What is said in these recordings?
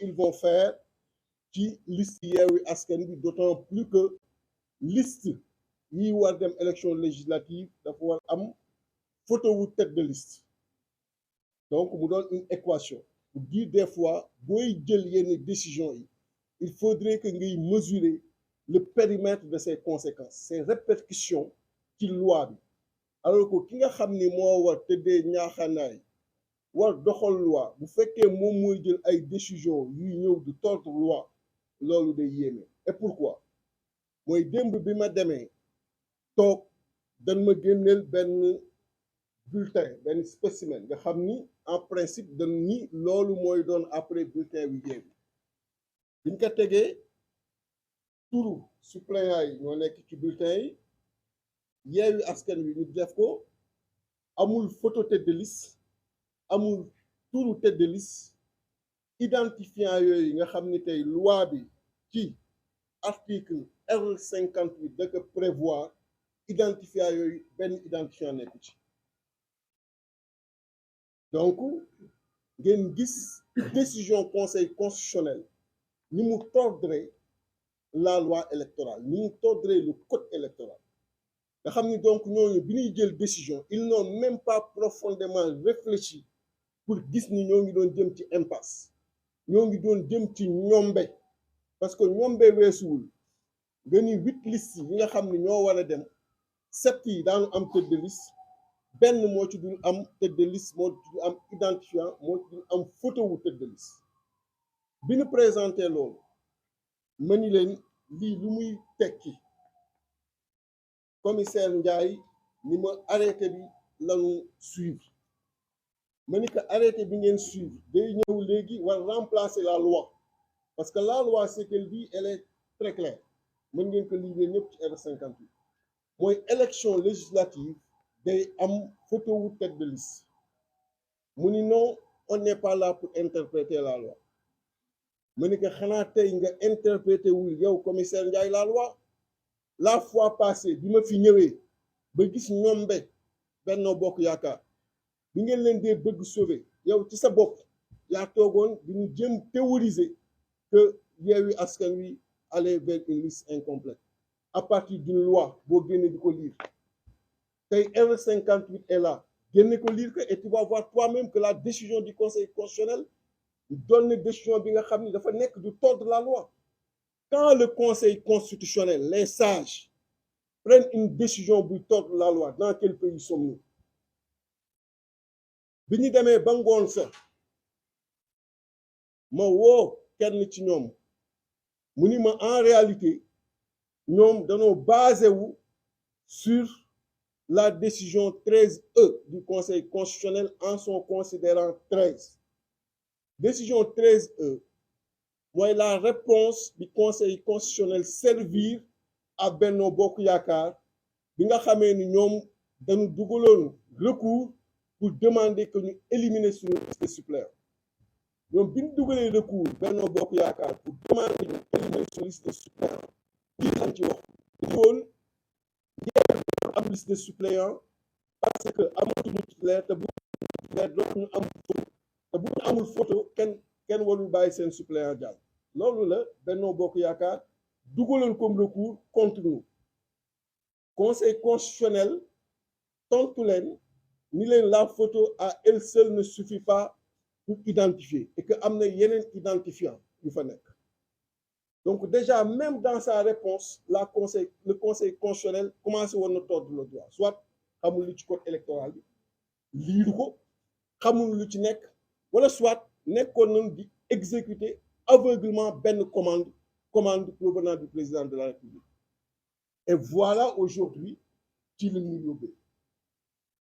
ils vont faire ci liste Yewwi Askan Wi, d'autant plus que liste yi war dem élection législative dafa war am photo wu tête de liste. Donc mu doon une équation pour dire des fois booy jël yenn décision yi il faudrait que ngay mesurer le périmètre de ses conséquences, ses répercussions ci loi bi. Alors que ki nga xam ni moo war tëddee ñaaxanaay war doxal loi bu fekkee moom mooy jël ay décision yuy ñëw du tordre loi loolu day yéeme. Et pourquoi mooy démb bi ma demee toog dañ ma génneel benn bulletin benn spécimen nga xam ni en principe dañ ni loolu mooy doon après bulletin wi Yewwi biñ ko tegee turu suppléant yi ñoo nekk ci bulletin yi Yewwi Askan Wi ñu def ko amul photo tête de liste amul turu tête de liste identifiant yooyu nga xam ni tey loi bi ci article R58 da ko prévoir identifiant yooyu benn identifiant nekku ci. Donc ngeen gis décision conseil constitutionnel ni mu tordre la loi électorale ni mu tordre le code électoral nga xam ni donc ñooñu bi ñuy jël décision ils n'ont même pas profondément réfléchi pour gis ni ñoo ngi doon jëm ci impasse ñoo ngi doon jëm ci ñombe parce que ñombe weesuwul nga ni 8 listes yi nga xam ni ñoo war a dem 7 yi daanu am tête de liste benn moo ci dul am tête de liste moo ci dul am identifiant moo ci dul am photo wu tête de liste bi ñu présenté loolu ma ni leen lii lu muy tekki commissaire Ndiaye ni ma arrêté bi lañu suivre ma ni que arrêté bi ngeen suivre day ñëw léegi war remplacer la loi parce que la loi ce qu'elle dit elle est très claire mën ngeen ko lire ñëpp ci R58 mooy élection législative day am photo wu tête de liste mu ni non on n'est pas là pour interpréter la loi ma ni que xanaa tey nga interprété wul yow commissaire Ndiaye la loi la fois passée bi ma fi ñëwee ba gis ñombe Benno Bokk Yaakaar bi ngeen leen dee bëgg sauver yow ci sa bopp yaa toogoon di ñu jëm théoriser que Yewwi Askan Wi aller vers une liste incomplète à partir d'une loi boo génne di ko lire tey R58 est là génne ko lire que et tu vas voir toi-même que la décision du conseil constitutionnel donne décision bi nga xam ni dafa nekk du tordre la loi. Quand le conseil constitutionnel, les sages, prennent une décision buy tordre la loi, dans quel pays sommes-nous? bi ñu demee ba ngoon sa ma woo kenn ci ñoom mu ni ma en réalité ñoom dañoo basé wu sur la décision 13E du conseil constitutionnel en son considérant 13. Décision 13E mooy la réponse du conseil constitutionnel servir à Benno Bokk Yaakaar bi nga xamee ni ñoom dañu dugaloon recours pour demander que ñu éliminer suñu liste de suppléants ñoom bi ñu dugalee recours Benno Bokk Yaakaar pour demander ñu éliminer suñu liste de suppléants lii lañ ci wax dañu woon am liste de suppléants parce que amatuñu titulaire te bu titulaire dootuñu am photo te bu ñu amul photo kenn warul bàyyi seen suppléant jàll loolu la Benno Bokk Yaakaar dugaloon comme recours contre nous conseil constitutionnel tontu leen ni leen la photo à elle seule ne suffit pas pour identifier et que am na yeneen identifiant yu fa nekk donc déjà même dans sa réponse le conseil constitutionnel commencé woon na tordre le droit soit xamul lu ci code électoral bi liiru ko xamul lu ci nekk wala soit nekkoon nañ di exécuter aveuglement benn commande provenant du président de la République et voilà aujourd'hui ci la ñu yóbbee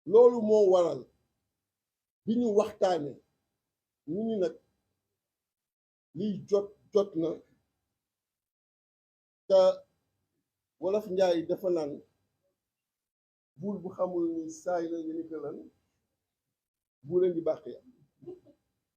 loolu moo waral bi ñu waxtaanee ñu ni nag liy jot na te wolof njaay dafa naan buur bu xamul ni saay la nga ni ko lan buur a ngi bàq ya